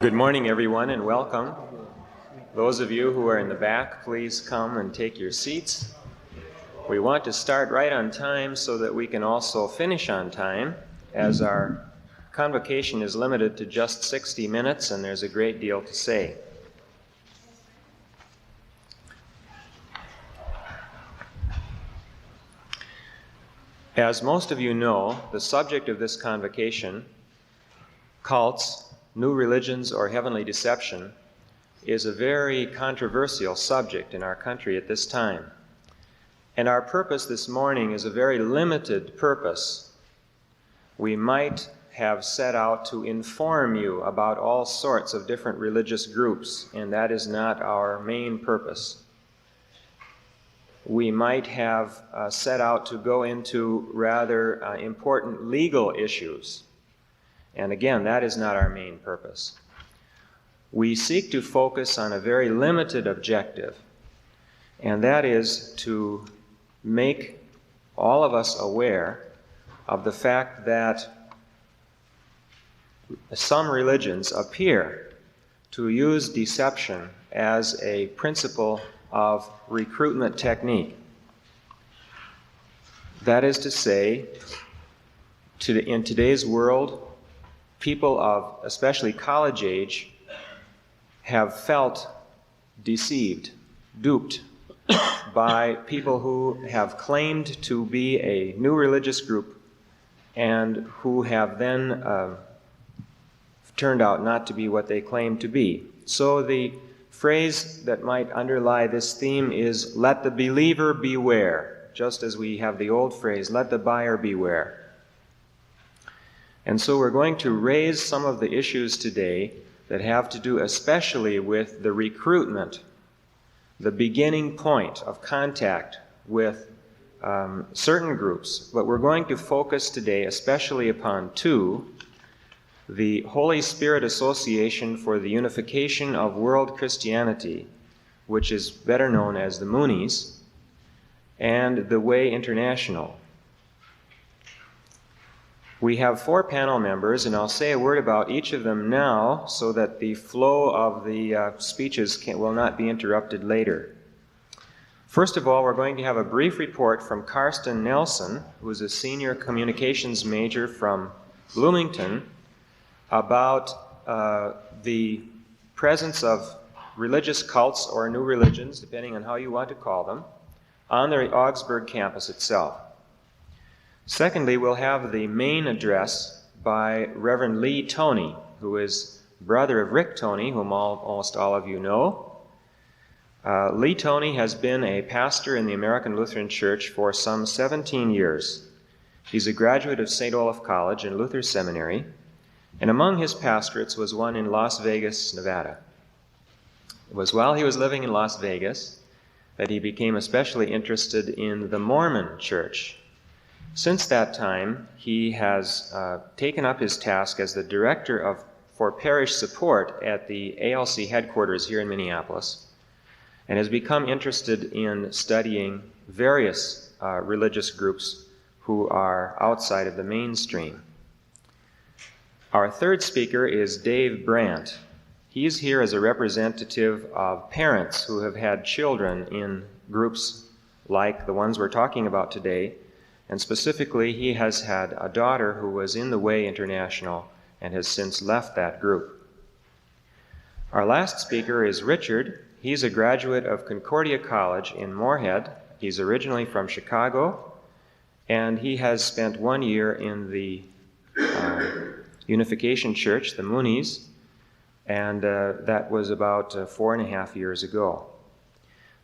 Good morning, everyone, and welcome. Those of you who are in the back, please come and take your seats. We want to start right on time so that we can also finish on time, as our convocation is limited to just 60 minutes and there's a great deal to say. As most of you know, the subject of this convocation, cults, new religions, or heavenly deception, is a very controversial subject in our country at this time. And our purpose this morning is a very limited purpose. We might have set out to inform you about all sorts of different religious groups, and that is not our main purpose. We might have set out to go into rather important legal issues. And again, that is not our main purpose. We seek to focus on a very limited objective, and that is to make all of us aware of the fact that some religions appear to use deception as a principle of recruitment technique. That is to say, in today's world, people of especially college age have felt deceived, duped by people who have claimed to be a new religious group and who have then turned out not to be what they claimed to be. So the phrase that might underlie this theme is, "Let the believer beware," just as we have the old phrase, "Let the buyer beware." And so we're going to raise some of the issues today that have to do especially with the recruitment, the beginning point of contact with certain groups. But we're going to focus today especially upon two: the Holy Spirit Association for the Unification of World Christianity, which is better known as the Moonies, and the Way International. We have 4 panel members, and I'll say a word about each of them now so that the flow of the speeches will not be interrupted later. First of all, we're going to have a brief report from Karsten Nelson, who is a senior communications major from Bloomington, about the presence of religious cults or new religions, depending on how you want to call them, on the Augsburg campus itself. Secondly, we'll have the main address by Reverend Lee Toney, who is brother of Rick Toney, whom almost all of you know. Lee Toney has been a pastor in the American Lutheran Church for some 17 years. He's a graduate of St. Olaf College and Luther Seminary, and among his pastorates was one in Las Vegas, Nevada. It was while he was living in Las Vegas that he became especially interested in the Mormon Church. Since that time, he has taken up his task as the director for parish support at the ALC headquarters here in Minneapolis, and has become interested in studying various religious groups who are outside of the mainstream. Our third speaker is Dave Brandt. He's here as a representative of parents who have had children in groups like the ones we're talking about today. And specifically, he has had a daughter who was in the Way International and has since left that group. Our last speaker is Richard. He's a graduate of Concordia College in Moorhead. He's originally from Chicago, and he has spent 1 year in the Unification Church, the Moonies, and that was about 4.5 years ago.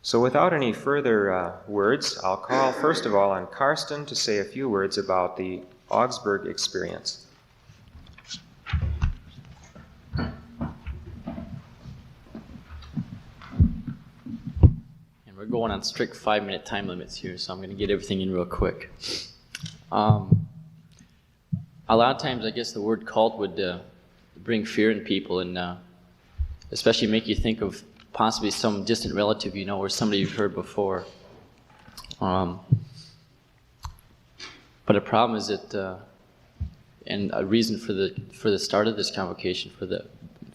So without any further words, I'll call first of all on Karsten to say a few words about the Augsburg experience. And we're going on strict 5-minute time limits here, so I'm going to get everything in real quick. A lot of times I guess the word cult would bring fear in people and especially make you think of possibly some distant relative you know or somebody you've heard before. But the problem is that, and a reason for the start of this convocation, for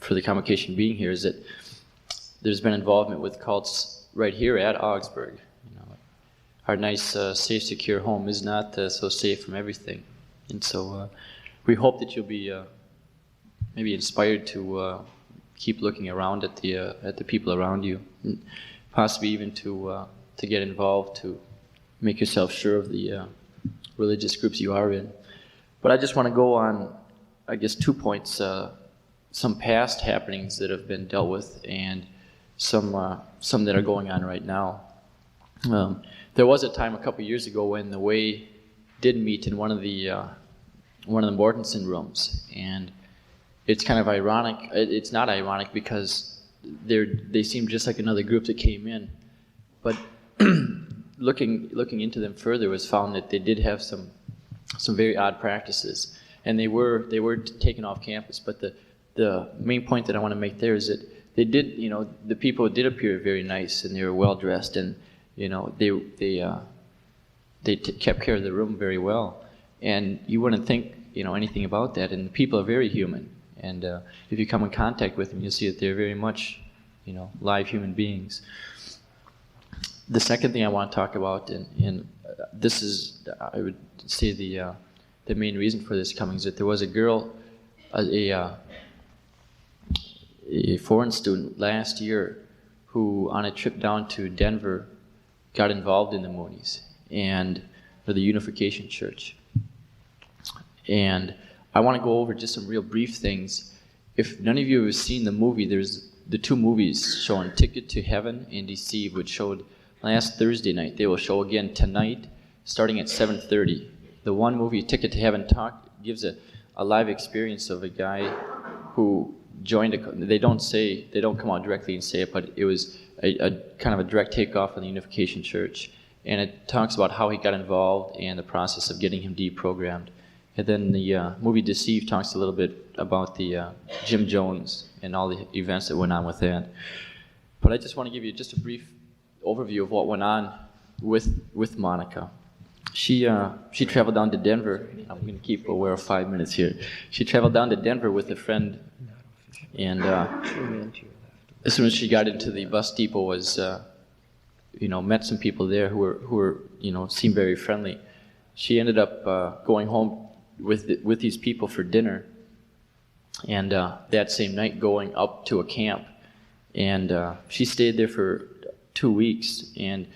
for the convocation being here is that there's been involvement with cults right here at Augsburg. You know, our nice, safe, secure home is not so safe from everything, and so we hope that you'll be maybe inspired to keep looking around at the people around you, and possibly even to get involved, to make yourself sure of the religious groups you are in. But I just want to go on, I guess, 2 points: some past happenings that have been dealt with, and some that are going on right now. There was a time a couple years ago when the Way did meet in one of the Mortensen rooms, and it's kind of ironic. It's not ironic because they seem just like another group that came in, but looking into them further was found that they did have some very odd practices, and they were taken off campus. But the main point that I want to make there is that they did, the people did appear very nice, and they were well dressed, and they kept care of the room very well, and you wouldn't think anything about that. And the people are very human, and if you come in contact with them, you'll see that they're very much live human beings. The second thing I want to talk about, and this is, I would say, the main reason for this coming, is that there was a girl, a foreign student last year, who on a trip down to Denver got involved in the Moonies or the Unification Church. And I want to go over just some real brief things. If none of you have seen the movie, there's the 2 movies showing Ticket to Heaven and Deceive, which showed last Thursday night. They will show again tonight, starting at 7:30. The one movie, Ticket to Heaven, gives a live experience of a guy who joined they don't come out directly and say it, but it was a kind of a direct takeoff on the Unification Church. And it talks about how he got involved and the process of getting him deprogrammed. And then the movie Deceive talks a little bit about the Jim Jones and all the events that went on with that. But I just want to give you just a brief overview of what went on with Monica. She traveled down to Denver. I'm going to keep aware of 5 minutes here. She traveled down to Denver with a friend, and as soon as she got into the bus depot, was met some people there who were seemed very friendly. She ended up going home with these people for dinner, and that same night going up to a camp, and she stayed there for 2 weeks, and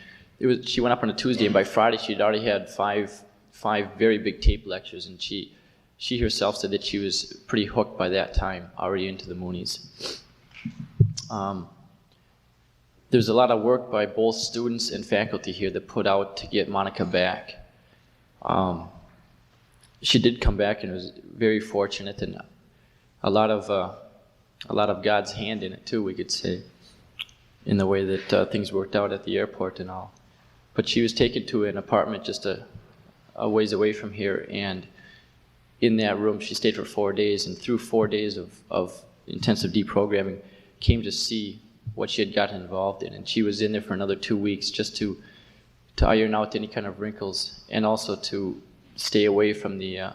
she went up on a Tuesday, and by Friday she'd already had five very big tape lectures, and she herself said that she was pretty hooked by that time, already into the Moonies. There's a lot of work by both students and faculty here that put out to get Monica back. She did come back and was very fortunate, and a lot of God's hand in it too, we could say, in the way that things worked out at the airport and all. But she was taken to an apartment just a ways away from here, and in that room she stayed for 4 days, and through 4 days of intensive deprogramming came to see what she had gotten involved in. And she was in there for another 2 weeks just to iron out any kind of wrinkles, and also to stay away from the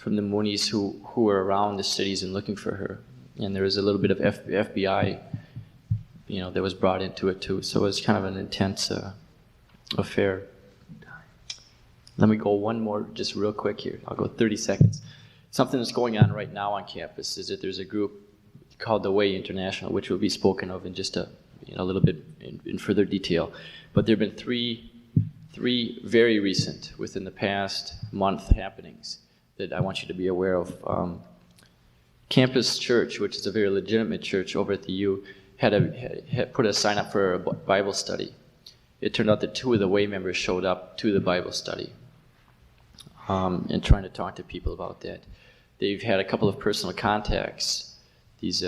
Moonies who were around the cities and looking for her. And there was a little bit of FBI that was brought into it too. So it was kind of an intense affair. Let me go one more just real quick here. I'll go 30 seconds. Something that's going on right now on campus is that there's a group called the Way International, which will be spoken of in just a little bit in further detail. But there have been three very recent, within the past month, happenings that I want you to be aware of. Campus Church, which is a very legitimate church over at the U, had put a sign up for a Bible study. It turned out that 2 of the Way members showed up to the Bible study and trying to talk to people about that. They've had a couple of personal contacts. These,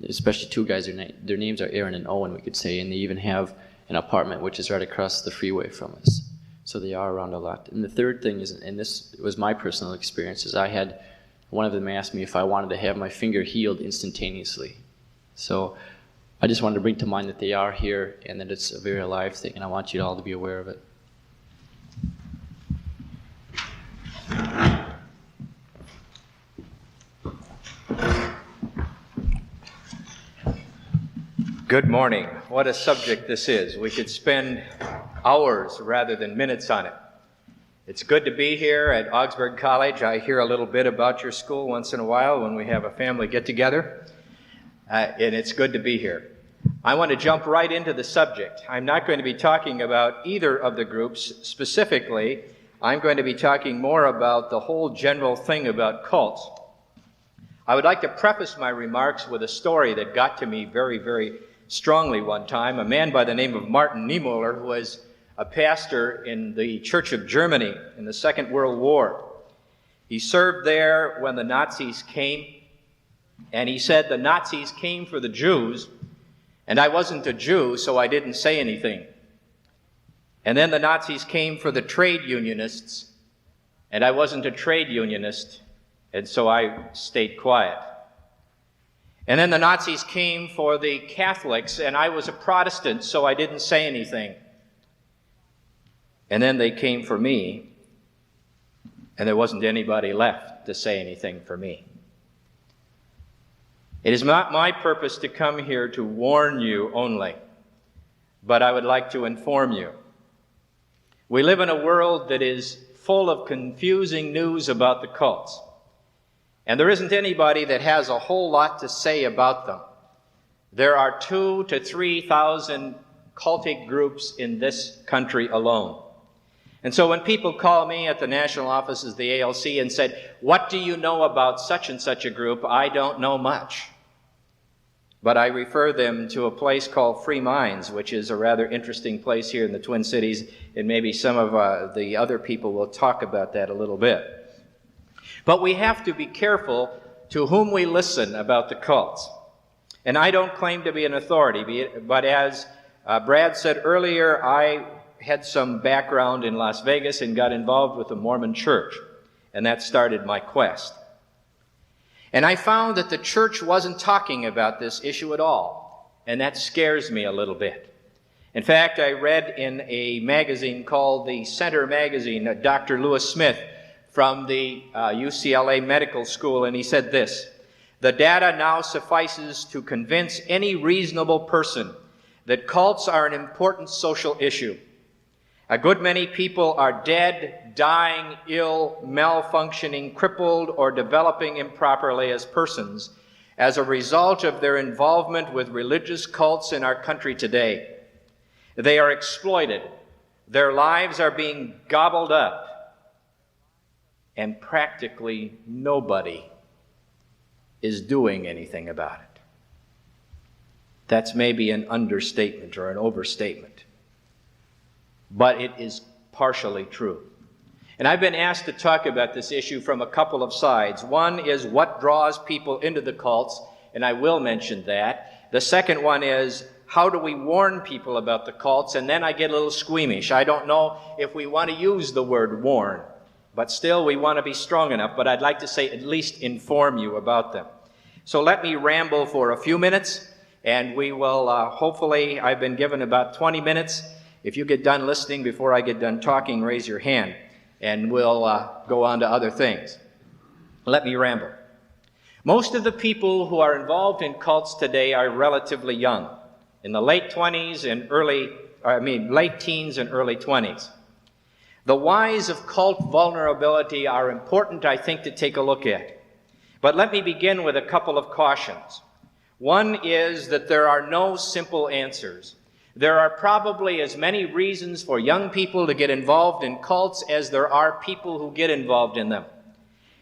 especially 2 guys, their names are Aaron and Owen, we could say, and they even have an apartment which is right across the freeway from us. So they are around a lot. And the third thing is, and this was my personal experience, is I had one of them ask me if I wanted to have my finger healed instantaneously. So I just wanted to bring to mind that they are here and that it's a very alive thing, and I want you all to be aware of it. Good morning. What a subject this is. We could spend hours rather than minutes on it. It's good to be here at Augsburg College. I hear a little bit about your school once in a while when we have a family get-together, and it's good to be here. I want to jump right into the subject. I'm not going to be talking about either of the groups specifically. I'm going to be talking more about the whole general thing about cults. I would like to preface my remarks with a story that got to me very, very strongly one time. A man by the name of Martin Niemöller, who was a pastor in the Church of Germany in the Second World War. He served there when the Nazis came, and he said the Nazis came for the Jews, and I wasn't a Jew, so I didn't say anything. And then the Nazis came for the trade unionists, and I wasn't a trade unionist, and so I stayed quiet. And then the Nazis came for the Catholics, and I was a Protestant, so I didn't say anything. And then they came for me, and there wasn't anybody left to say anything for me. It is not my purpose to come here to warn you only, but I would like to inform you. We live in a world that is full of confusing news about the cults, and there isn't anybody that has a whole lot to say about them. There are 2,000 to 3,000 cultic groups in this country alone. And so when people call me at the national offices of the ALC and said, "What do you know about such and such a group?" I don't know much. But I refer them to a place called Free Minds, which is a rather interesting place here in the Twin Cities, and maybe some of the other people will talk about that a little bit. But we have to be careful to whom we listen about the cults. And I don't claim to be an authority, but as Brad said earlier, I had some background in Las Vegas and got involved with the Mormon Church, and that started my quest. And I found that the church wasn't talking about this issue at all, and that scares me a little bit. In fact, I read in a magazine called the Center magazine, Dr. Lewis Smith from the UCLA Medical School, and he said this: "The data now suffices to convince any reasonable person that cults are an important social issue. A good many people are dead, dying, ill, malfunctioning, crippled, or developing improperly as persons as a result of their involvement with religious cults in our country today. They are exploited. Their lives are being gobbled up, and practically nobody is doing anything about it." That's maybe an understatement or an overstatement, but it is partially true. And I've been asked to talk about this issue from a couple of sides. One is what draws people into the cults, and I will mention that. The second one is how do we warn people about the cults, and then I get a little squeamish. I don't know if we want to use the word warn, but still we want to be strong enough, but I'd like to say at least inform you about them. So let me ramble for a few minutes, and we will hopefully, I've been given about 20 minutes. If you get done listening before I get done talking, raise your hand, and we'll go on to other things. Let me ramble. Most of the people who are involved in cults today are relatively young, in the late teens and early 20s. The whys of cult vulnerability are important, I think, to take a look at. But let me begin with a couple of cautions. One is that there are no simple answers. There are probably as many reasons for young people to get involved in cults as there are people who get involved in them.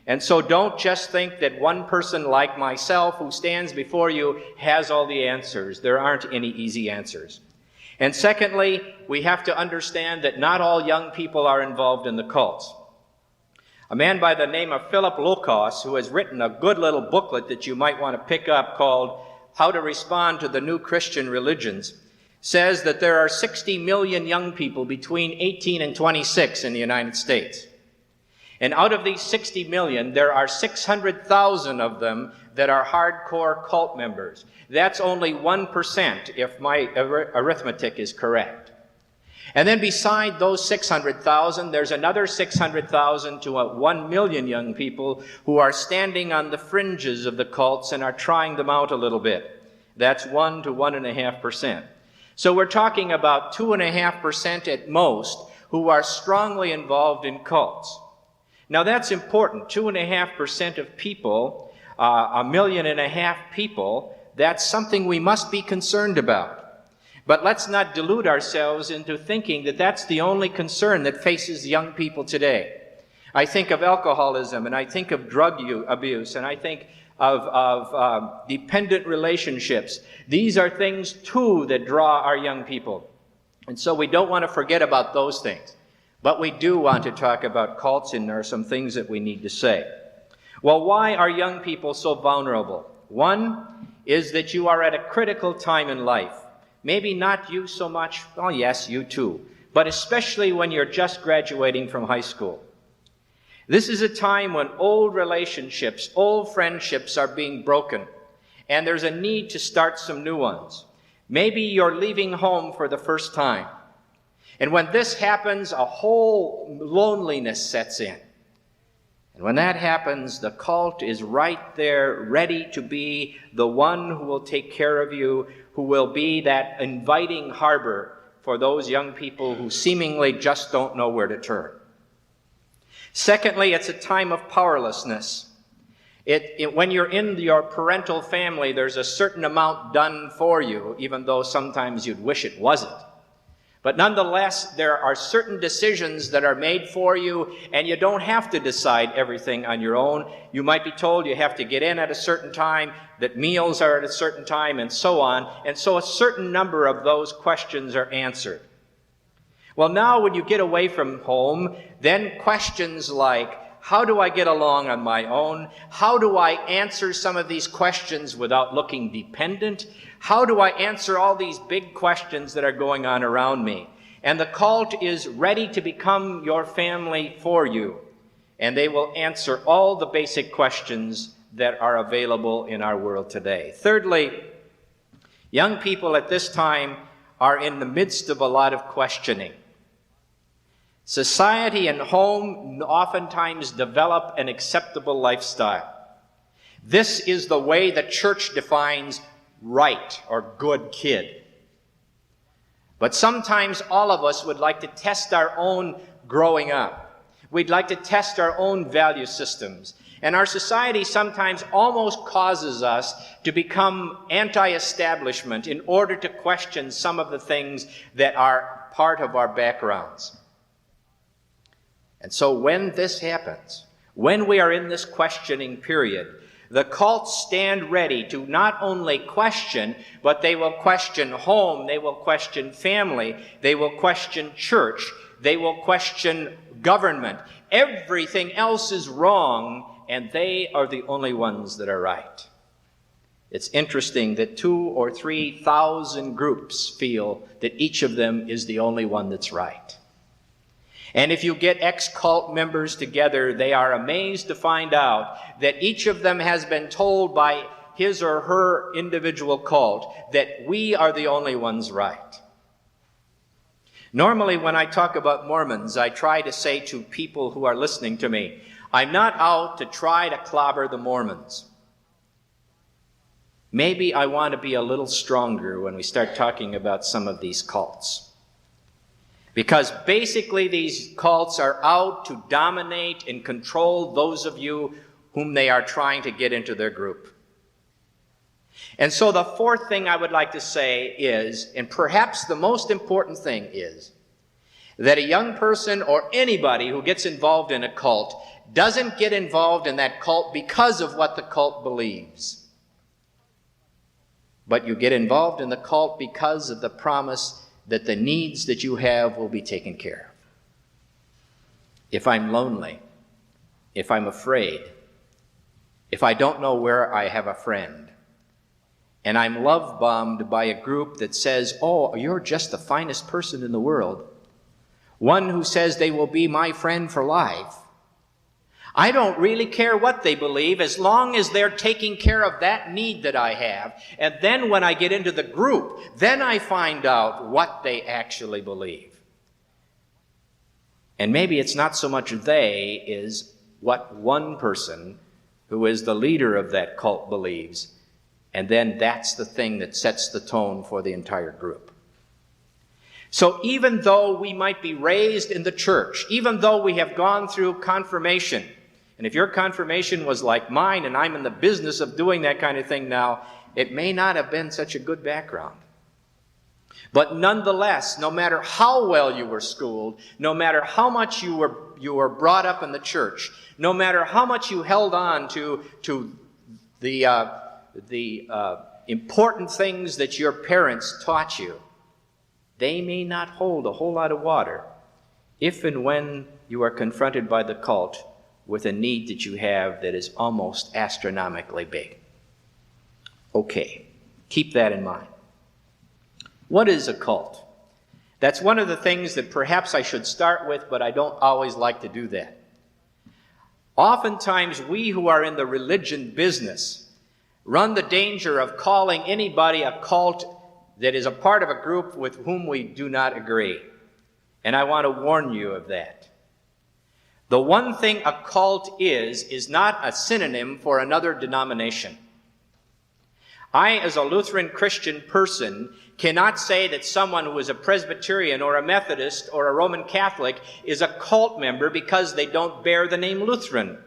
And so don't just think that one person like myself who stands before you has all the answers. There aren't any easy answers. And secondly, we have to understand that not all young people are involved in the cults. A man by the name of Philip Lukos, who has written a good little booklet that you might want to pick up called How to Respond to the New Christian Religions, says that there are 60 million young people between 18 and 26 in the United States. And out of these 60 million, there are 600,000 of them that are hardcore cult members. That's only 1% if my arithmetic is correct. And then beside those 600,000, there's another 600,000 to 1 million young people who are standing on the fringes of the cults and are trying them out a little bit. That's 1 to 1.5%. So we're talking about 2.5% at most who are strongly involved in cults. Now that's important. 2.5% of people, 1.5 million people, that's something we must be concerned about. But let's not delude ourselves into thinking that that's the only concern that faces young people today. I think of alcoholism, and I think of drug abuse, and I think of dependent relationships. These are things, too, that draw our young people. And so we don't want to forget about those things. But we do want to talk about cults, and there are some things that we need to say. Well, why are young people so vulnerable? One is that you are at a critical time in life. Maybe not you so much, well, yes, you too, but especially when you're just graduating from high school. This is a time when old relationships, old friendships are being broken, and there's a need to start some new ones. Maybe you're leaving home for the first time. And when this happens, a whole loneliness sets in. And when that happens, the cult is right there, ready to be the one who will take care of you, who will be that inviting harbor for those young people who seemingly just don't know where to turn. Secondly, it's a time of powerlessness. When you're in your parental family, there's a certain amount done for you, even though sometimes you'd wish it wasn't. But nonetheless, there are certain decisions that are made for you, and you don't have to decide everything on your own. You might be told you have to get in at a certain time, that meals are at a certain time, and so on. And so a certain number of those questions are answered. Well, now when you get away from home, then questions like, how do I get along on my own? How do I answer some of these questions without looking dependent? How do I answer all these big questions that are going on around me? And the cult is ready to become your family for you. And they will answer all the basic questions that are available in our world today. Thirdly, young people at this time are in the midst of a lot of questioning. Society and home oftentimes develop an acceptable lifestyle. This is the way the church defines right or good kid. But sometimes all of us would like to test our own growing up. We'd like to test our own value systems. And our society sometimes almost causes us to become anti-establishment in order to question some of the things that are part of our backgrounds. And so when this happens, when we are in this questioning period, the cults stand ready to not only question, but they will question home, they will question family, they will question church, they will question government. Everything else is wrong, and they are the only ones that are right. It's interesting that 2,000 or 3,000 groups feel that each of them is the only one that's right. And if you get ex-cult members together, they are amazed to find out that each of them has been told by his or her individual cult that we are the only ones right. Normally, when I talk about Mormons, I try to say to people who are listening to me, I'm not out to try to clobber the Mormons. Maybe I want to be a little stronger when we start talking about some of these cults. Because basically these cults are out to dominate and control those of you whom they are trying to get into their group. And so the fourth thing I would like to say is, and perhaps the most important thing is, that a young person or anybody who gets involved in a cult doesn't get involved in that cult because of what the cult believes. But you get involved in the cult because of the promise that the needs that you have will be taken care of. If I'm lonely, if I'm afraid, if I don't know where I have a friend, and I'm love-bombed by a group that says, oh, you're just the finest person in the world, one who says they will be my friend for life, I don't really care what they believe as long as they're taking care of that need that I have. And then when I get into the group, then I find out what they actually believe. And maybe it's not so much they as what one person who is the leader of that cult believes. And then that's the thing that sets the tone for the entire group. So even though we might be raised in the church, even though we have gone through confirmation, and if your confirmation was like mine and I'm in the business of doing that kind of thing now, it may not have been such a good background. But nonetheless, no matter how well you were schooled, no matter how much you were brought up in the church, no matter how much you held on to the important things that your parents taught you, they may not hold a whole lot of water if and when you are confronted by the cult with a need that you have that is almost astronomically big. Okay, keep that in mind. What is a cult? That's one of the things that perhaps I should start with, but I don't always like to do that. Oftentimes, we who are in the religion business run the danger of calling anybody a cult that is a part of a group with whom we do not agree. And I want to warn you of that. The one thing a cult is not a synonym for another denomination. I, as a Lutheran Christian person, cannot say that someone who is a Presbyterian or a Methodist or a Roman Catholic is a cult member because they don't bear the name Lutheran.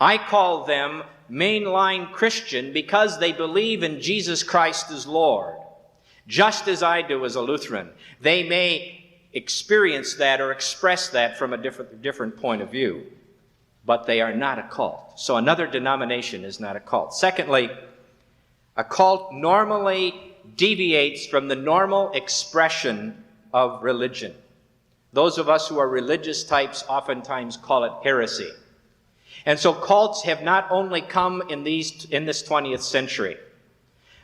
I call them mainline Christian because they believe in Jesus Christ as Lord, just as I do as a Lutheran. They may experience that or express that from a different point of view, but they are not a cult. So another denomination is not a cult. Secondly, a cult normally deviates from the normal expression of religion. Those of us who are religious types oftentimes call it heresy. And so cults have not only come in this 20th century.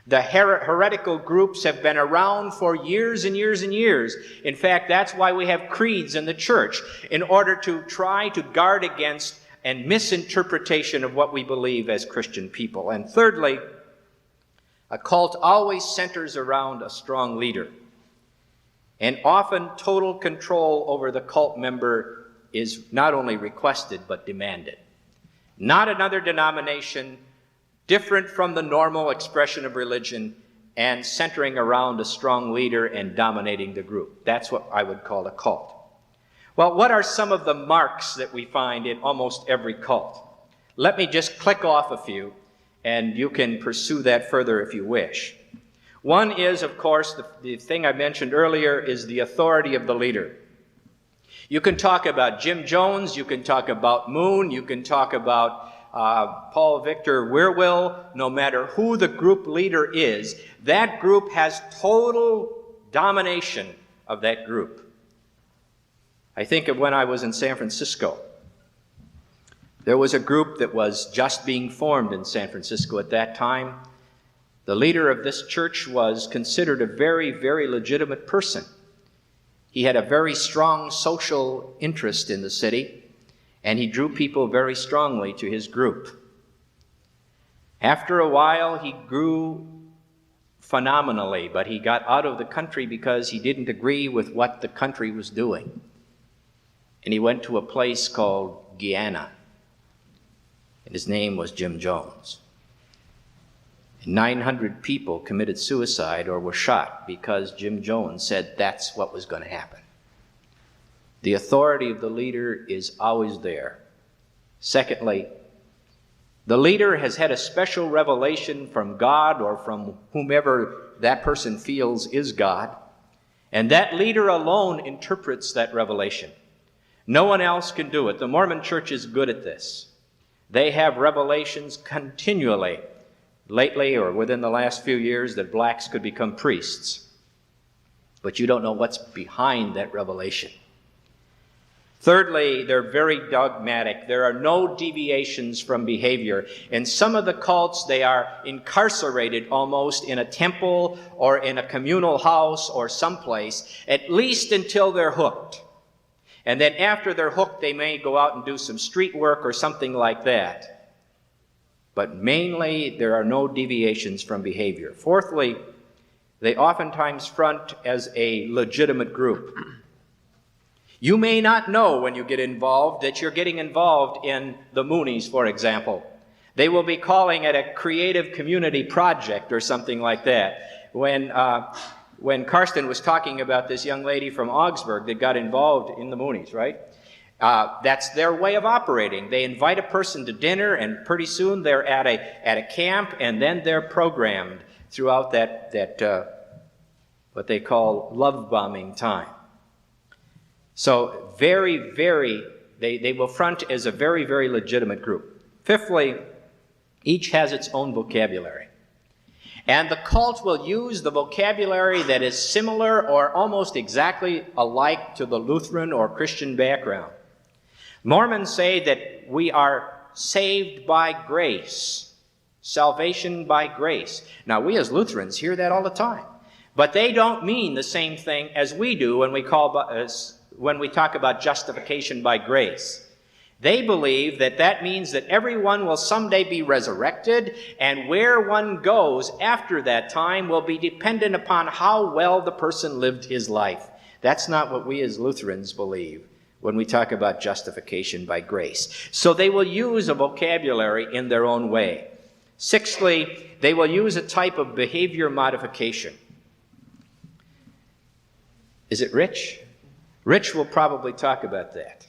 The heretical groups have been around for years and years and years. In fact, that's why we have creeds in the church, in order to try to guard against and misinterpretation of what we believe as Christian people. And thirdly, a cult always centers around a strong leader. And often total control over the cult member is not only requested, but demanded. Not another denomination, different from the normal expression of religion, and centering around a strong leader and dominating the group. That's what I would call a cult. Well, what are some of the marks that we find in almost every cult? Let me just click off a few, and you can pursue that further if you wish. One is, of course, the thing I mentioned earlier, is the authority of the leader. You can talk about Jim Jones, you can talk about Moon, you can talk about Paul Victor Wierwille. No matter who the group leader is, that group has total domination of that group. I think of when I was in San Francisco. There was a group that was just being formed in San Francisco at that time. The leader of this church was considered a very, very legitimate person. He had a very strong social interest in the city, and he drew people very strongly to his group. After a while, he grew phenomenally, but he got out of the country because he didn't agree with what the country was doing. And he went to a place called Guyana, and his name was Jim Jones. 900 people committed suicide or were shot because Jim Jones said that's what was going to happen. The authority of the leader is always there. Secondly, the leader has had a special revelation from God or from whomever that person feels is God, and that leader alone interprets that revelation. No one else can do it. The Mormon Church is good at this. They have revelations continually. Lately, or within the last few years, that blacks could become priests. But you don't know what's behind that revelation. Thirdly, they're very dogmatic. There are no deviations from behavior. In some of the cults, they are incarcerated almost in a temple or in a communal house or someplace, at least until they're hooked. And then after they're hooked, they may go out and do some street work or something like that. But mainly, there are no deviations from behavior. Fourthly, they oftentimes front as a legitimate group. You may not know when you get involved that you're getting involved in the Moonies, for example. They will be calling it a creative community project or something like that. When Karsten was talking about this young lady from Augsburg that got involved in the Moonies, right? That's their way of operating. They invite a person to dinner, and pretty soon they're at a camp, and then they're programmed throughout that what they call love bombing time. So they will front as a very, very legitimate group. Fifthly, each has its own vocabulary. And the cult will use the vocabulary that is similar or almost exactly alike to the Lutheran or Christian background. Mormons say that we are saved by grace, salvation by grace. Now, we as Lutherans hear that all the time, but they don't mean the same thing as we do when we talk about justification by grace. They believe that means that everyone will someday be resurrected, and where one goes after that time will be dependent upon how well the person lived his life. That's not what we as Lutherans believe when we talk about justification by grace. So they will use a vocabulary in their own way. Sixthly, they will use a type of behavior modification. Is it Rich? Rich will probably talk about that.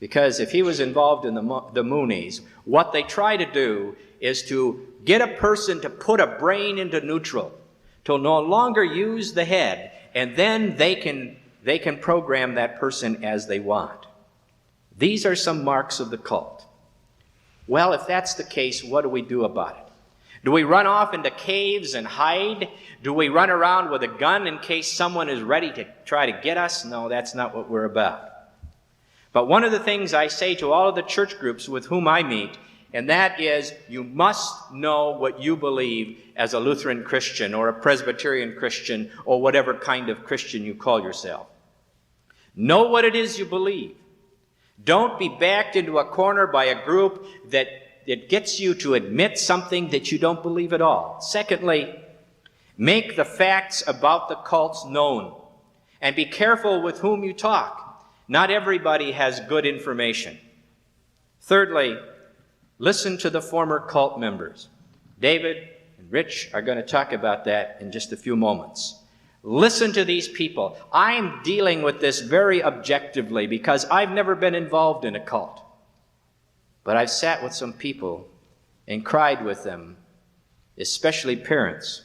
Because if he was involved in the Moonies, what they try to do is to get a person to put a brain into neutral, to no longer use the head, and then they can program that person as they want. These are some marks of the cult. Well, if that's the case, what do we do about it? Do we run off into caves and hide? Do we run around with a gun in case someone is ready to try to get us? No, that's not what we're about. But one of the things I say to all of the church groups with whom I meet, and that is, you must know what you believe as a Lutheran Christian or a Presbyterian Christian or whatever kind of Christian you call yourself. Know what it is you believe. Don't be backed into a corner by a group that gets you to admit something that you don't believe at all. Secondly, make the facts about the cults known, and be careful with whom you talk. Not everybody has good information. Thirdly, listen to the former cult members. David and Rich are going to talk about that in just a few moments. Listen to these people. I'm dealing with this very objectively because I've never been involved in a cult. But I've sat with some people and cried with them, especially parents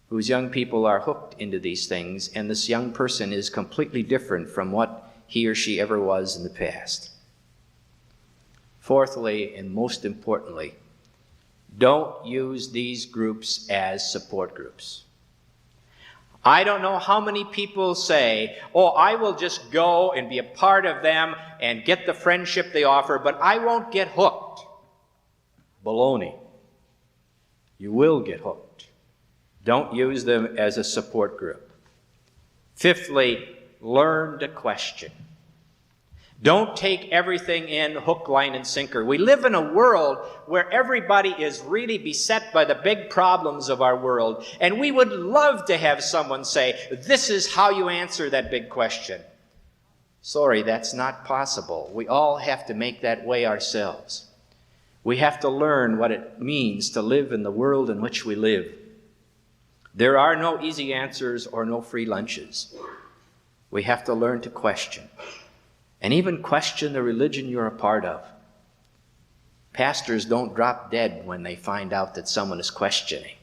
whose young people are hooked into these things, and this young person is completely different from what he or she ever was in the past. Fourthly, and most importantly, don't use these groups as support groups. I don't know how many people say, oh, I will just go and be a part of them and get the friendship they offer, but I won't get hooked. Baloney. You will get hooked. Don't use them as a support group. Fifthly, learn to question. Don't take everything in hook, line, and sinker. We live in a world where everybody is really beset by the big problems of our world, and we would love to have someone say, this is how you answer that big question. Sorry, that's not possible. We all have to make that way ourselves. We have to learn what it means to live in the world in which we live. There are no easy answers or no free lunches. We have to learn to question. And even question the religion you're a part of. Pastors don't drop dead when they find out that someone is questioning.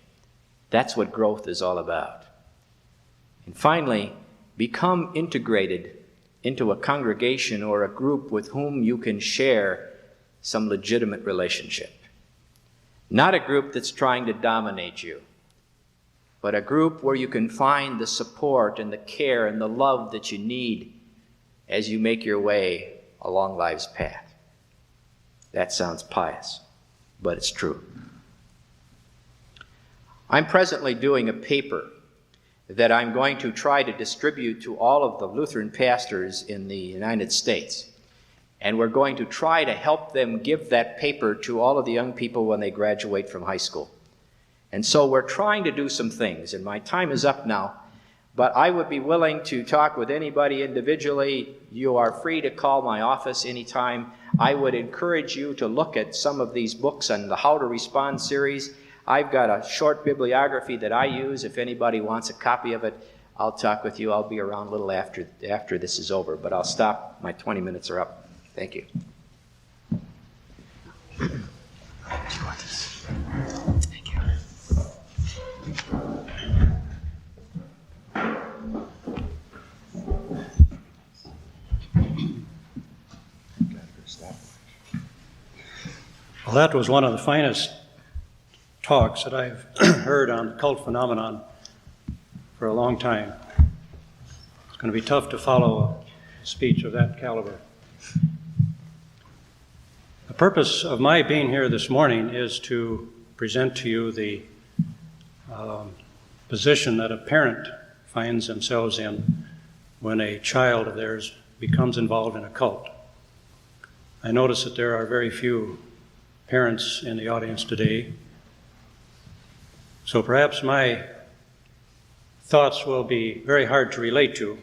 That's what growth is all about. And finally, become integrated into a congregation or a group with whom you can share some legitimate relationship. Not a group that's trying to dominate you, but a group where you can find the support and the care and the love that you need as you make your way along life's path. That sounds pious, but it's true. I'm presently doing a paper that I'm going to try to distribute to all of the Lutheran pastors in the United States. And we're going to try to help them give that paper to all of the young people when they graduate from high school. And so we're trying to do some things, and my time is up now. But I would be willing to talk with anybody individually. You are free to call my office anytime. I would encourage you to look at some of these books on the How to Respond series. I've got a short bibliography that I use. If anybody wants a copy of it, I'll talk with you. I'll be around a little after this is over, but I'll stop. My 20 minutes are up. Thank you. Do you want this? Thank you. Well, that was one of the finest talks that I've heard on the cult phenomenon for a long time. It's going to be tough to follow a speech of that caliber. The purpose of my being here this morning is to present to you the position that a parent finds themselves in when a child of theirs becomes involved in a cult. I notice that there are very few parents in the audience today, so perhaps my thoughts will be very hard to relate to,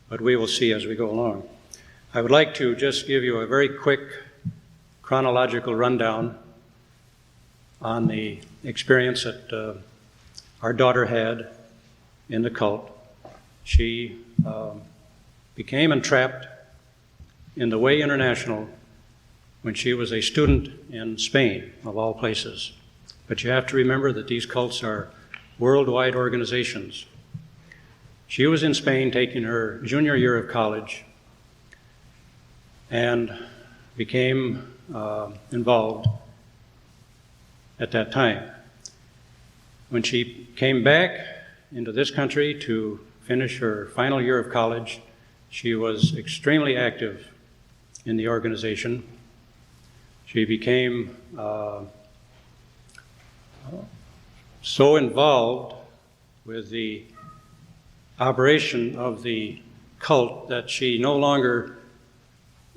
but we will see as we go along. I would like to just give you a very quick chronological rundown on the experience that our daughter had in the cult. She became entrapped in the Way International when she was a student in Spain, of all places. But you have to remember that these cults are worldwide organizations. She was in Spain taking her junior year of college and became involved at that time. When she came back into this country to finish her final year of college, she was extremely active in the organization. She became so involved with the operation of the cult that she no longer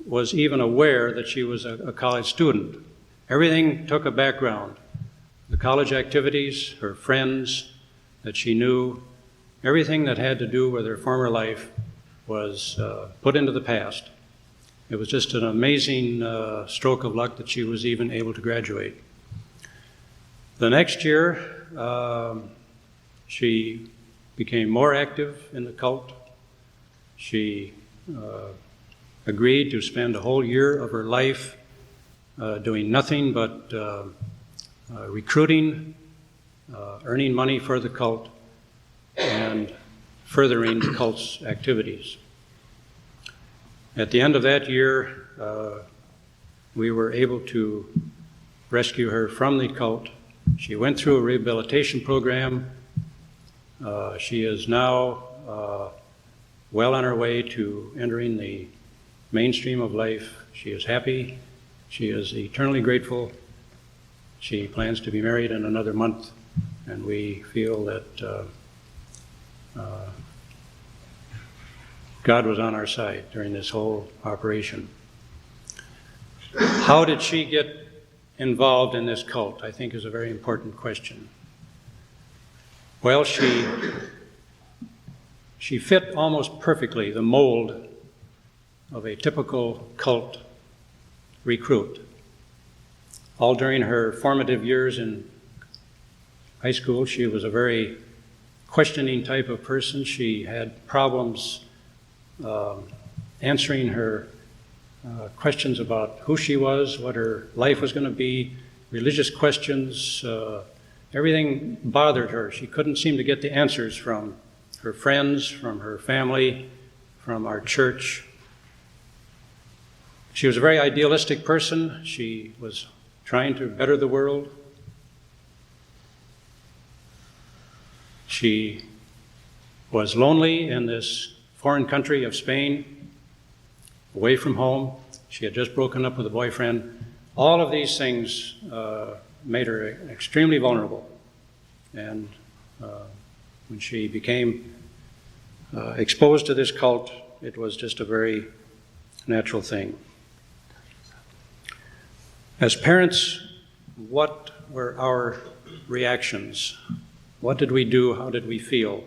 was even aware that she was a college student. Everything took a background. The college activities, her friends that she knew, everything that had to do with her former life was put into the past. It was just an amazing stroke of luck that she was even able to graduate. The next year, she became more active in the cult. She agreed to spend a whole year of her life doing nothing but recruiting, earning money for the cult, and furthering the cult's activities. At the end of that year, we were able to rescue her from the cult. She went through a rehabilitation program. She is now well on her way to entering the mainstream of life. She is happy. She is eternally grateful. She plans to be married in another month, and we feel that God was on our side during this whole operation. How did she get involved in this cult, I think, is a very important question. Well, she fit almost perfectly the mold of a typical cult recruit. All during her formative years in high school, she was a very questioning type of person. She had problems answering her questions about who she was, what her life was going to be, religious questions. Everything bothered her. She couldn't seem to get the answers from her friends, from her family, from our church. She was a very idealistic person. She was trying to better the world. She was lonely in this foreign country of Spain, away from home. She had just broken up with a boyfriend. All of these things made her extremely vulnerable. And when she became exposed to this cult, it was just a very natural thing. As parents, what were our reactions? What did we do? How did we feel?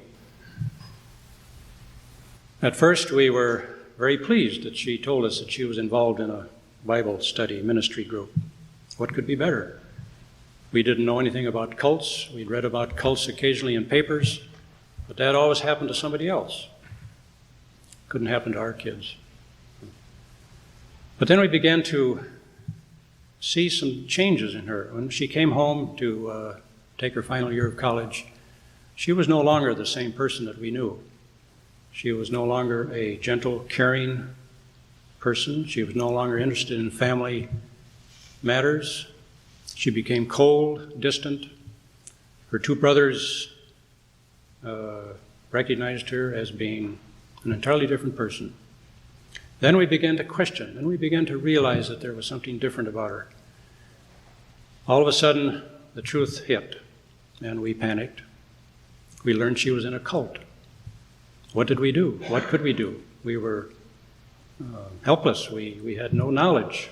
At first, we were very pleased that she told us that she was involved in a Bible study ministry group. What could be better? We didn't know anything about cults. We'd read about cults occasionally in papers, but that always happened to somebody else. Couldn't happen to our kids. But then we began to see some changes in her. When she came home to take her final year of college, she was no longer the same person that we knew. She was no longer a gentle, caring person. She was no longer interested in family matters. She became cold, distant. Her two brothers recognized her as being an entirely different person. Then we began to question. Then we began to realize that there was something different about her. All of a sudden, the truth hit, and we panicked. We learned she was in a cult. What did we do? What could we do? We were helpless. We had no knowledge.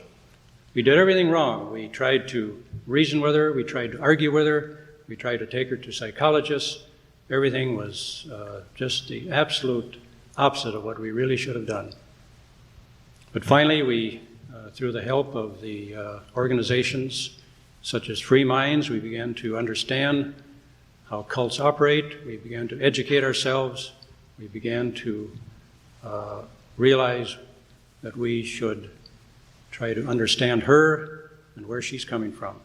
We did everything wrong. We tried to reason with her. We tried to argue with her. We tried to take her to psychologists. Everything was just the absolute opposite of what we really should have done. But finally, we, through the help of the organizations such as Free Minds, we began to understand how cults operate. We began to educate ourselves. We began to realize that we should try to understand her and where she's coming from.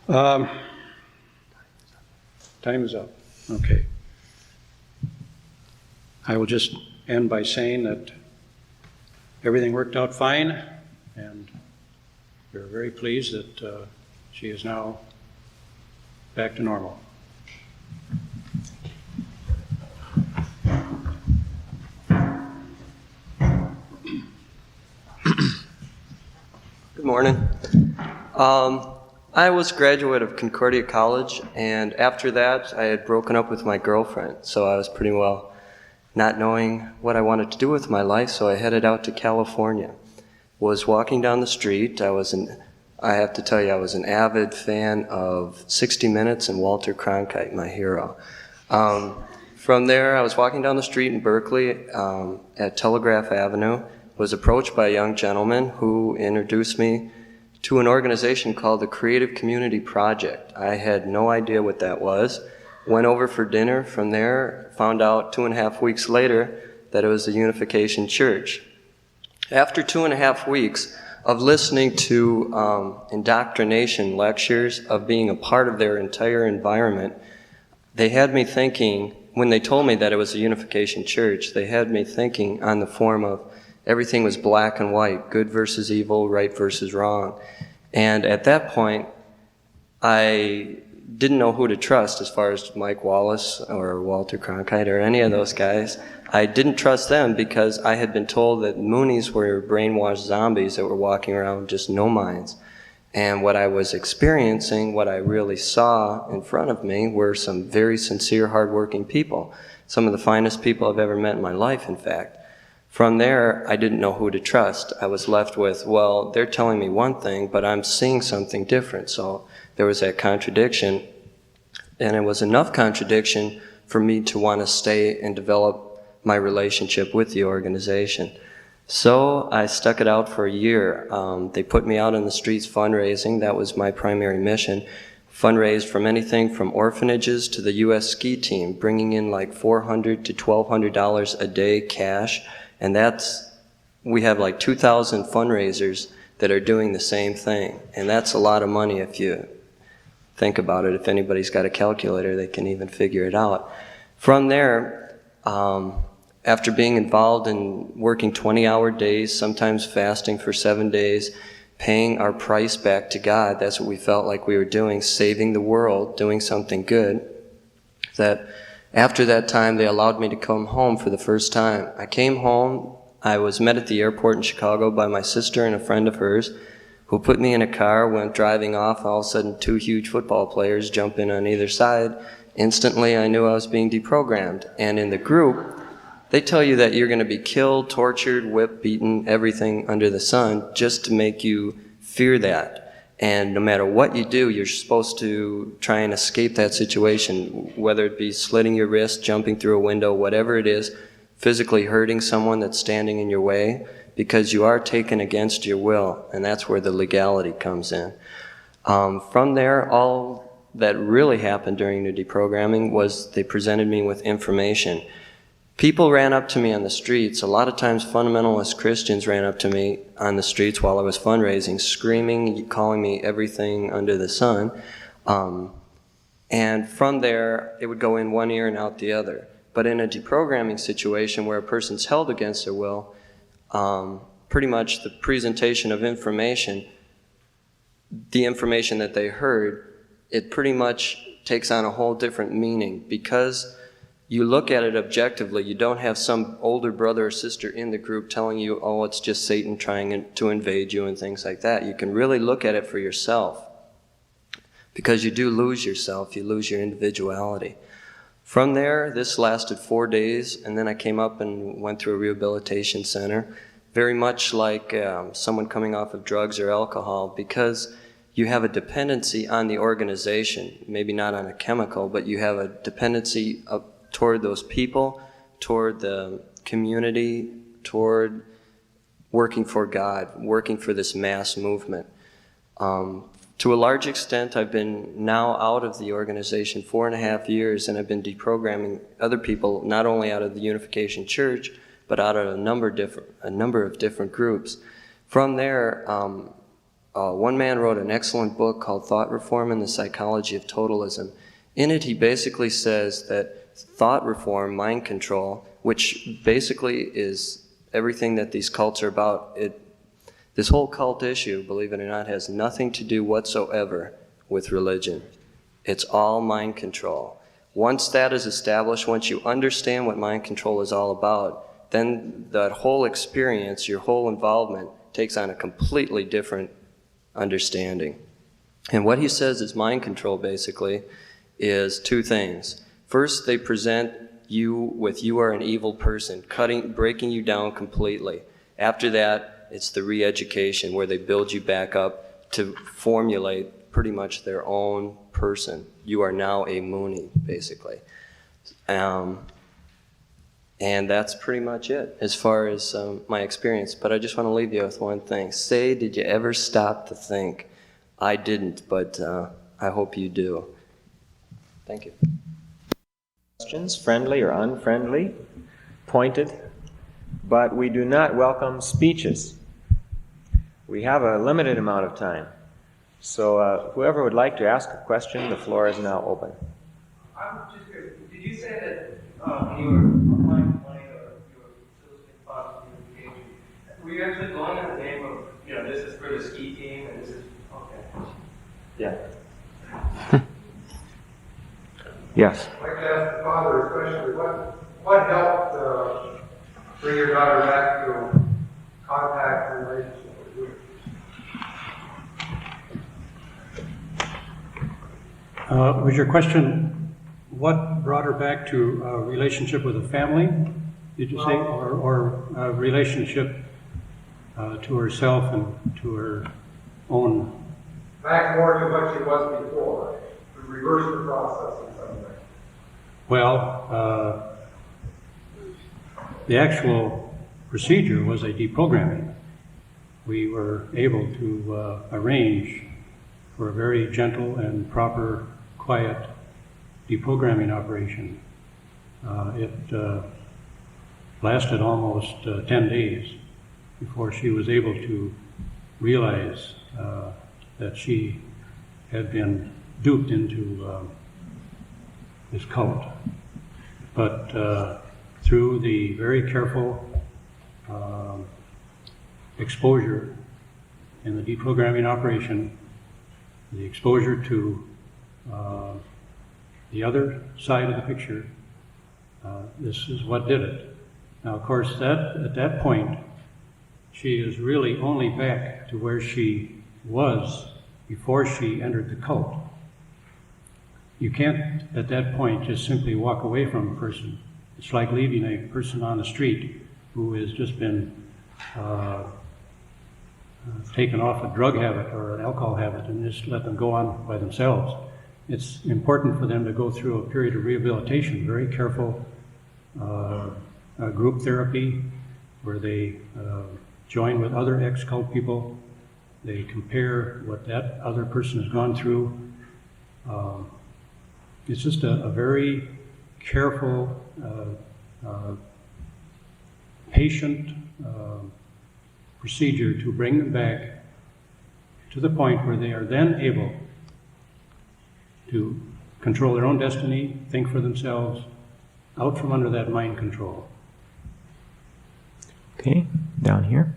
Time is up. Okay. I will just end by saying that everything worked out fine, and we're very pleased that she is now back to normal. Good morning. I was a graduate of Concordia College, and after that I had broken up with my girlfriend, so I was pretty well not knowing what I wanted to do with my life, so I headed out to California. Was walking down the street. I have to tell you, I was an avid fan of 60 Minutes and Walter Cronkite, my hero. From there, I was walking down the street in Berkeley at Telegraph Avenue, was approached by a young gentleman who introduced me to an organization called the Creative Community Project. I had no idea what that was. Went over for dinner. From there, found out 2.5 weeks later that it was the Unification Church. After 2.5 weeks of listening to indoctrination lectures, of being a part of their entire environment, they had me thinking, when they told me that it was a Unification Church, they had me thinking on the form of everything was black and white, good versus evil, right versus wrong. And at that point, I didn't know who to trust as far as Mike Wallace or Walter Cronkite or any of those guys. I didn't trust them because I had been told that Moonies were brainwashed zombies that were walking around with just no minds. And what I was experiencing, what I really saw in front of me, were some very sincere, hardworking people. Some of the finest people I've ever met in my life, in fact. From there, I didn't know who to trust. I was left with, well, they're telling me one thing, but I'm seeing something different. So there was that contradiction, and it was enough contradiction for me to want to stay and develop my relationship with the organization. So I stuck it out for a year. They put me out in the streets fundraising. That was my primary mission. Fundraised from anything from orphanages to the U.S. ski team, bringing in like $400 to $1,200 a day cash. And we have like 2,000 fundraisers that are doing the same thing. And that's a lot of money if you think about it. If anybody's got a calculator, they can even figure it out. From there, after being involved in working 20-hour days, sometimes fasting for 7 days, paying our price back to God, that's what we felt like we were doing, saving the world, doing something good, that after that time, they allowed me to come home for the first time. I came home. I was met at the airport in Chicago by my sister and a friend of hers who put me in a car, went driving off. All of a sudden, 2 huge football players jump in on either side. Instantly, I knew I was being deprogrammed. And in the group, they tell you that you're going to be killed, tortured, whipped, beaten, everything under the sun, just to make you fear that. And no matter what you do, you're supposed to try and escape that situation, whether it be slitting your wrist, jumping through a window, whatever it is, physically hurting someone that's standing in your way, because you are taken against your will, and that's where the legality comes in. From there, all that really happened during the deprogramming was they presented me with information. People ran up to me on the streets. A lot of times fundamentalist Christians ran up to me on the streets while I was fundraising, screaming, calling me everything under the sun. And from there, it would go in one ear and out the other. But in a deprogramming situation where a person's held against their will, pretty much the presentation of information, the information that they heard, it pretty much takes on a whole different meaning because you look at it objectively. You don't have some older brother or sister in the group telling you, oh, it's just Satan trying to invade you and things like that. You can really look at it for yourself because you do lose yourself. You lose your individuality. From there, this lasted 4 days, and then I came up and went through a rehabilitation center, very much like someone coming off of drugs or alcohol, because you have a dependency on the organization, maybe not on a chemical, but you have a dependency toward those people, toward the community, toward working for God, working for this mass movement. To a large extent, I've been now out of the organization 4.5 years, and I've been deprogramming other people, not only out of the Unification Church, but out of a number of different groups. From there, one man wrote an excellent book called Thought Reform and the Psychology of Totalism. In it, he basically says that thought reform, mind control, which basically is everything that these cults are about, this whole cult issue, believe it or not, has nothing to do whatsoever with religion. It's all mind control. Once that is established, once you understand what mind control is all about, then that whole experience, your whole involvement, takes on a completely different understanding. And what he says is mind control, basically, is two things. First, they present you with you are an evil person, breaking you down completely. After that, it's the re-education where they build you back up to formulate pretty much their own person. You are now a Mooney, basically. And that's pretty much it as far as my experience. But I just want to leave you with one thing. Say, did you ever stop to think? I didn't, but I hope you do. Thank you. Questions, friendly or unfriendly, pointed, but we do not welcome speeches. We have a limited amount of time. So whoever would like to ask a question, the floor is now open. I'm just curious, did you say that you were applying for money or you were soliciting funds for unification? Were you actually going in the name of, this is for the ski team and this is, okay. Yeah. Yes. I'd like to ask the father especially, what helped bring your daughter back to contact and relationship with you? Was your question, what brought her back to a relationship with a family, did you say, or a relationship to herself and to her own? Back more to what she was before, to reverse the process in some way. Well, the actual procedure was a deprogramming. We were able to arrange for a very gentle and proper, quiet deprogramming operation. It lasted almost 10 days before she was able to realize that she had been duped into this cult. But through the very careful exposure in the deprogramming operation, the exposure to the other side of the picture, this is what did it. Now, of course, at that point, she is really only back to where she was before she entered the cult. You can't, at that point, just simply walk away from a person. It's like leaving a person on the street who has just been taken off a drug habit or an alcohol habit and just let them go on by themselves. It's important for them to go through a period of rehabilitation, very careful group therapy, where they join with other ex-cult people. They compare what that other person has gone through. It's just a very careful, patient procedure to bring them back to the point where they are then able to control their own destiny, think for themselves, out from under that mind control. Okay, down here.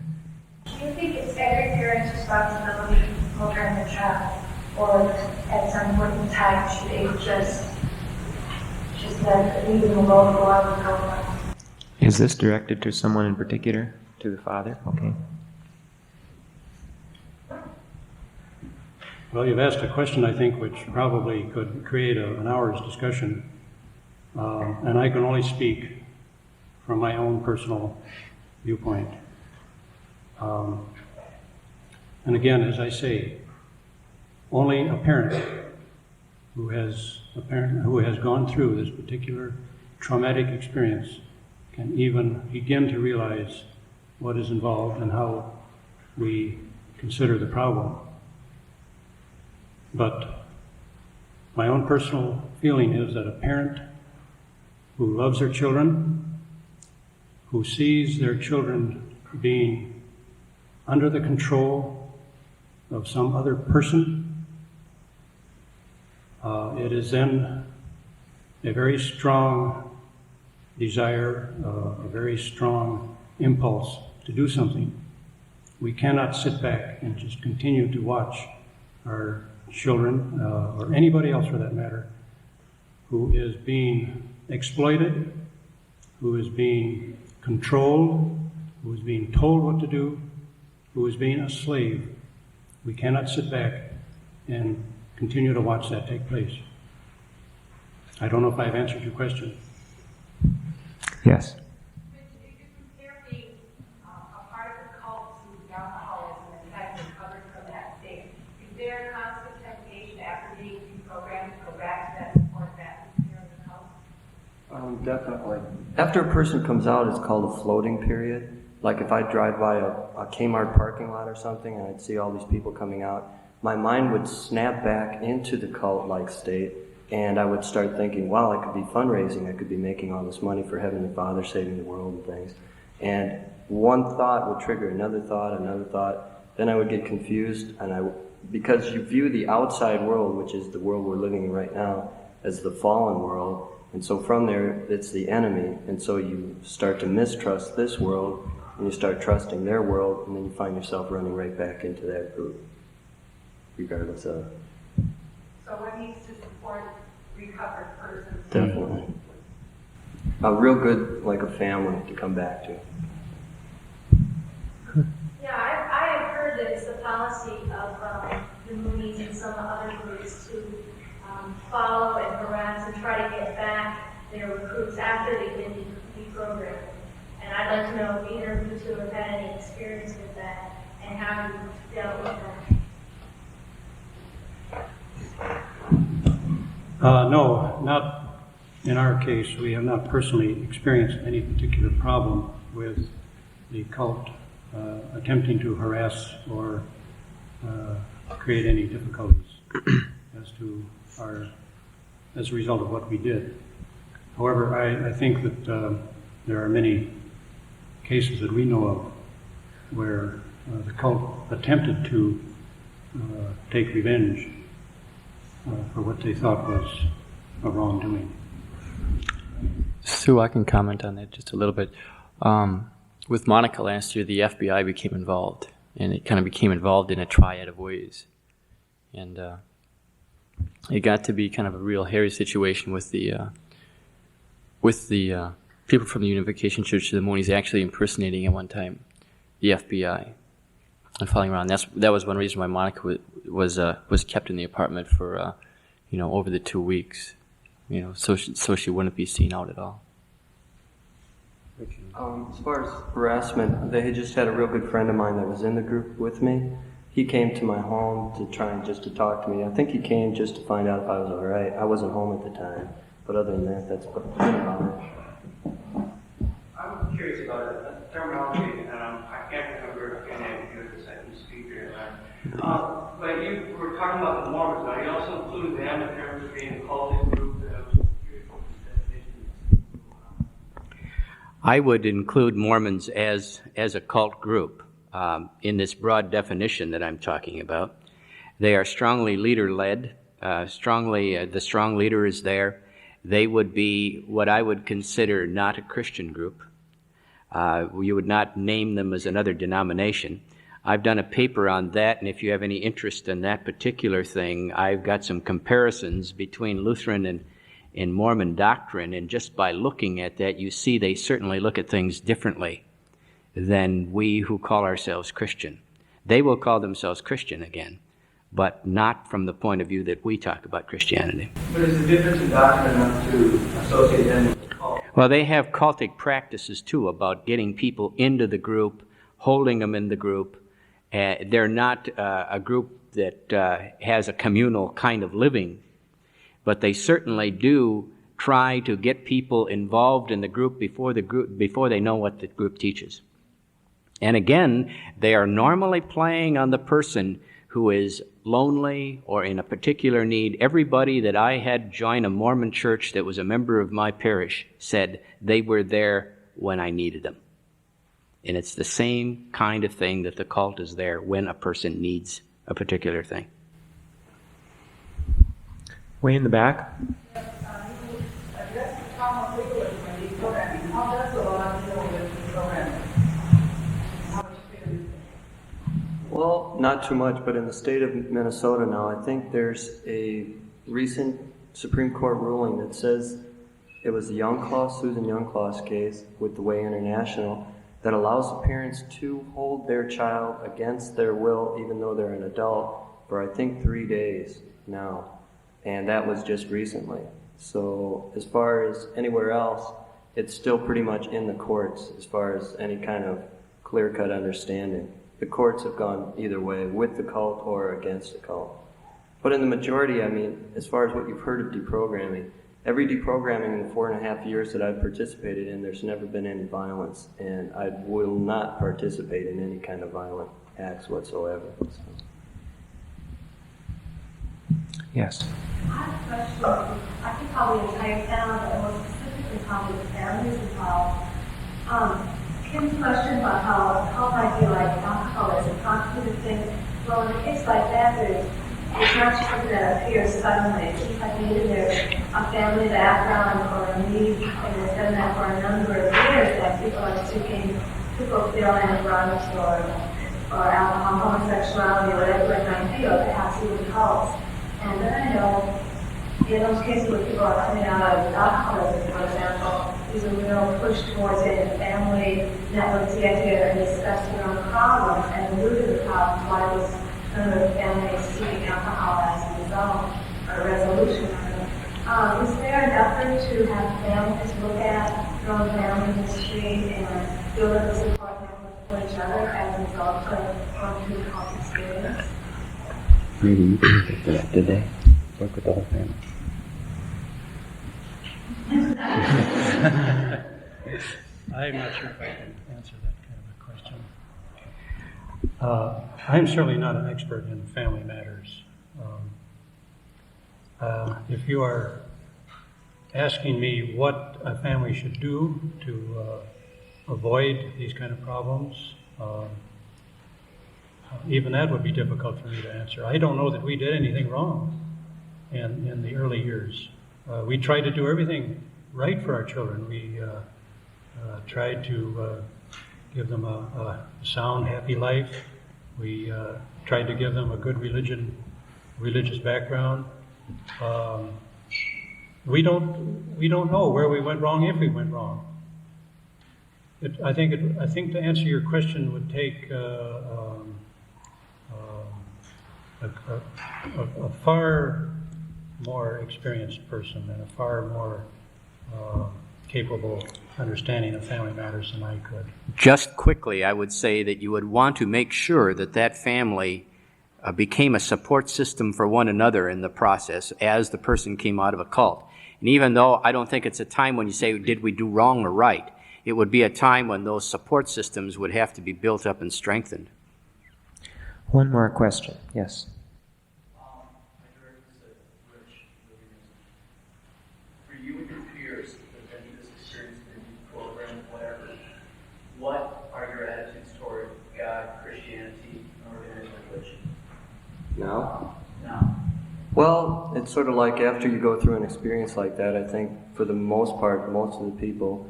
Do you think it's every parent's responsibility to program their child, or at some point in time should they just let leave them alone go on and go on? Is this directed to someone in particular? To the father? Okay. Well, you've asked a question, I think, which probably could create an hour's discussion, and I can only speak from my own personal viewpoint. And again, as I say, only a parent who has gone through this particular traumatic experience can even begin to realize what is involved and how we consider the problem. But my own personal feeling is that a parent who loves their children, who sees their children being under the control of some other person, it is then a very strong desire, a very strong impulse to do something. We cannot sit back and just continue to watch our children, or anybody else for that matter, who is being exploited, who is being controlled, who is being told what to do, who is being a slave. We cannot sit back and continue to watch that take place. I don't know if I've answered your question. Yes. If you compare being a part of the cult to alcoholism and trying to recover from that state, is there a constant temptation after being reprogrammed to go back to that support that atmosphere of the cult? Definitely. After a person comes out, it's called a floating period. Like if I drive by a Kmart parking lot or something and I'd see all these people coming out, my mind would snap back into the cult-like state, and I would start thinking, wow, I could be fundraising, I could be making all this money for Heavenly Father, saving the world and things. And one thought would trigger another thought, then I would get confused, and because you view the outside world, which is the world we're living in right now, as the fallen world, and so from there, it's the enemy, and so you start to mistrust this world, and you start trusting their world, and then you find yourself running right back into that group, regardless of. So one needs to support recovered persons. Definitely. A real good, like a family to come back to. Yeah, I have heard that it's the policy of the Moonies and some other groups to follow and harass and try to get back their recruits after they've been deprogrammed. And I'd like to know if either of you two have had any experience with that and how you dealt with that. No, not in our case. We have not personally experienced any particular problem with the cult attempting to harass or create any difficulties as a result of what we did. However, I think that there are many cases that we know of where the cult attempted to take revenge for what they thought was a wrongdoing. Sue, I can comment on that just a little bit. With Monica last year, the FBI became involved, and it kind of became involved in a triad of ways. And it got to be kind of a real hairy situation with the people from the Unification Church of the Moonies actually impersonating at one time the FBI and following around. That was one reason why Monica was kept in the apartment for over the 2 weeks, so she wouldn't be seen out at all. As far as harassment, they had just had a real good friend of mine that was in the group with me. He came to my home to try and just to talk to me. I think he came just to find out if I was all right. I wasn't home at the time, but other than that, that's about it. I'm curious about it. The terminology, and I can't remember But you were talking about the Mormons. Now, you also include them in terms of being a cultic group that was I would include Mormons as a cult group in this broad definition that I'm talking about. They are strongly leader-led. The strong leader is there. They would be what I would consider not a Christian group. You would not name them as another denomination. I've done a paper on that, and if you have any interest in that particular thing, I've got some comparisons between Lutheran and Mormon doctrine, and just by looking at that, you see they certainly look at things differently than we who call ourselves Christian. They will call themselves Christian again, but not from the point of view that we talk about Christianity. But is the difference in doctrine enough to associate them with the cult? Well, they have cultic practices too about getting people into the group, holding them in the group. They're not a group that has a communal kind of living, but they certainly do try to get people involved in the group before they know what the group teaches. And again, they are normally playing on the person who is lonely or in a particular need. Everybody that I had join a Mormon church that was a member of my parish said they were there when I needed them. And it's the same kind of thing that the cult is there when a person needs a particular thing. Way in the back. Well, not too much, but in the state of Minnesota now, I think there's a recent Supreme Court ruling that says it was the Susan Youngclaws case with the Way International that allows the parents to hold their child against their will, even though they're an adult, for I think 3 days now. And that was just recently. So as far as anywhere else, it's still pretty much in the courts as far as any kind of clear-cut understanding. The courts have gone either way, with the cult or against the cult. But in the majority, I mean, as far as what you've heard of deprogramming, every deprogramming in the 4.5 years that I've participated in, there's never been any violence, and I will not participate in any kind of violent acts whatsoever. So. Yes. I have a question. I think probably the entire town, but more specifically probably the families involved. Kim's question about how might be like alcoholism, constitutive things. Well, in a case like that, it's not just something that appears suddenly. It seems like maybe there's a family background or a need, and it's done that for a number of years, that people are seeking to fulfill any drugs or alcohol, homosexuality, or whatever it might be, or perhaps even cults. And then I know in those cases where people are coming out of alcoholism, for example, there's a real push towards it, and family networks get together and discuss their own problems, and the root of the problem, why was none of the families seeking alcohol as a result, or a resolution. Is there an effort to have families look at their own family history and build up a support network for each other as a result of going through the cult experience? Maybe you can think of that. Did they work with the whole family? I'm not sure if I can answer that kind of a question. I'm certainly not an expert in family matters. If you are asking me what a family should do to avoid these kind of problems, even that would be difficult for me to answer. I don't know that we did anything wrong in the early years. We tried to do everything right for our children. We tried to give them a sound, happy life. We tried to give them a good religious background. We don't know where we went wrong, if we went wrong. I think to answer your question would take a far more experienced person and a far more capable understanding of family matters than I could. Just quickly, I would say that you would want to make sure that that family became a support system for one another in the process as the person came out of a cult. And even though I don't think it's a time when you say, did we do wrong or right, it would be a time when those support systems would have to be built up and strengthened. One more question. Yes. I heard this at Rich. For you and your peers that have been through this experience, maybe program, whatever, what are your attitudes toward God, Christianity, and organized religion? Now? Now. Well, it's sort of like after you go through an experience like that, I think for the most part, most of the people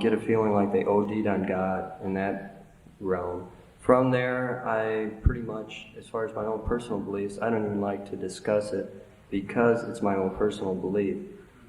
get a feeling like they OD'd on God in that realm. From there, I pretty much, as far as my own personal beliefs, I don't even like to discuss it because it's my own personal belief.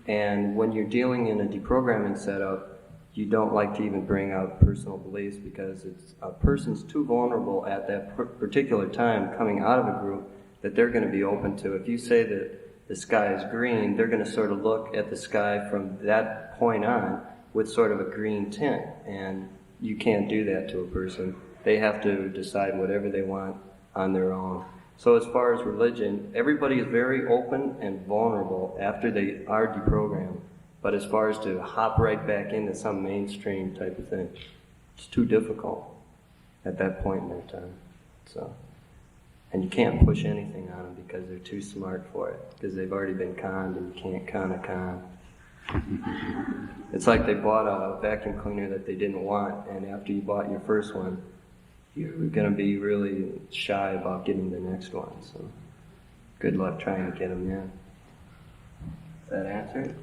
And when you're dealing in a deprogramming setup, you don't like to even bring out personal beliefs because it's a person's too vulnerable at that particular time coming out of a group that they're going to be open to. If you say that the sky is green, they're going to sort of look at the sky from that point on with sort of a green tint, and you can't do that to a person. They have to decide whatever they want on their own. So as far as religion, everybody is very open and vulnerable after they are deprogrammed. But as far as to hop right back into some mainstream type of thing, it's too difficult at that point in their time. So, and you can't push anything on them because they're too smart for it, because they've already been conned and you can't con a con. It's like they bought a vacuum cleaner that they didn't want, and after you bought your first one, you're going to be really shy about getting the next one. So good luck trying to get them in. Does that answer it?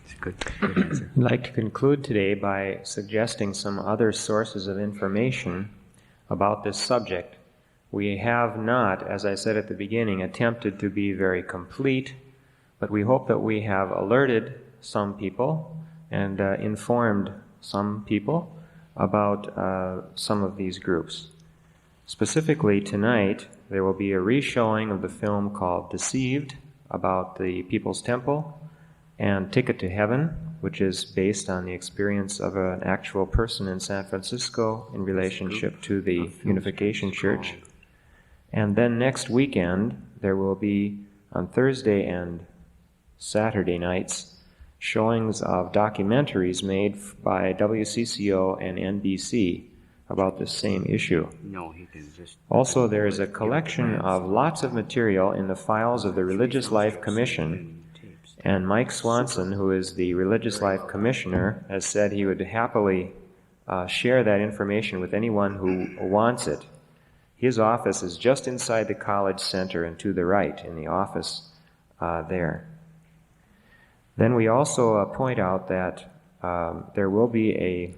It's a good answer. I'd like to conclude today by suggesting some other sources of information about this subject. We have not, as I said at the beginning, attempted to be very complete, but we hope that we have alerted some people and informed some people about some of these groups. Specifically tonight, there will be a reshowing of the film called Deceived about the People's Temple, and Ticket to Heaven, which is based on the experience of an actual person in San Francisco in relationship to the Unification Church. And then next weekend, there will be, on Thursday and Saturday nights, showings of documentaries made by WCCO and NBC about the same issue. No, he can just... Also, there is a collection of lots of material in the files of the Religious Life Commission, and Mike Swanson, who is the Religious Life Commissioner, has said he would happily share that information with anyone who wants it. His office is just inside the College Center and to the right in the office there. Then we also point out that there will be a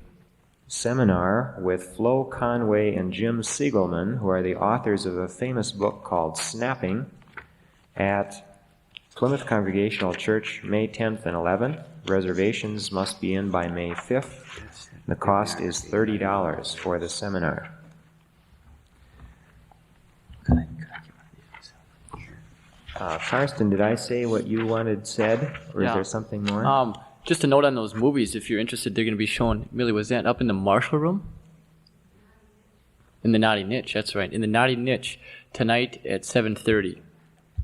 seminar with Flo Conway and Jim Siegelman, who are the authors of a famous book called Snapping, at Plymouth Congregational Church, May 10th and 11th. Reservations must be in by May 5th. The cost is $30 for the seminar. Karsten, did I say what you wanted said, or is Yeah. there something more? Just a note on those movies, if you're interested, they're going to be shown. Millie, was that up in the Marshall Room? In the Naughty Niche, that's right. In the Naughty Niche tonight at 7:30.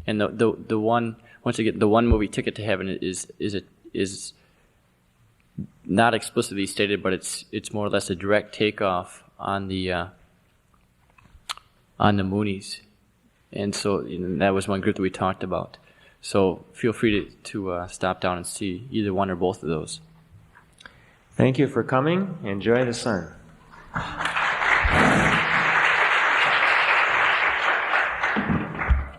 And the one, once again, the one movie, Ticket to Heaven, is not explicitly stated, but it's more or less a direct takeoff on the Moonies. And so that was one group that we talked about. So feel free to stop down and see either one or both of those. Thank you for coming. Enjoy the sun.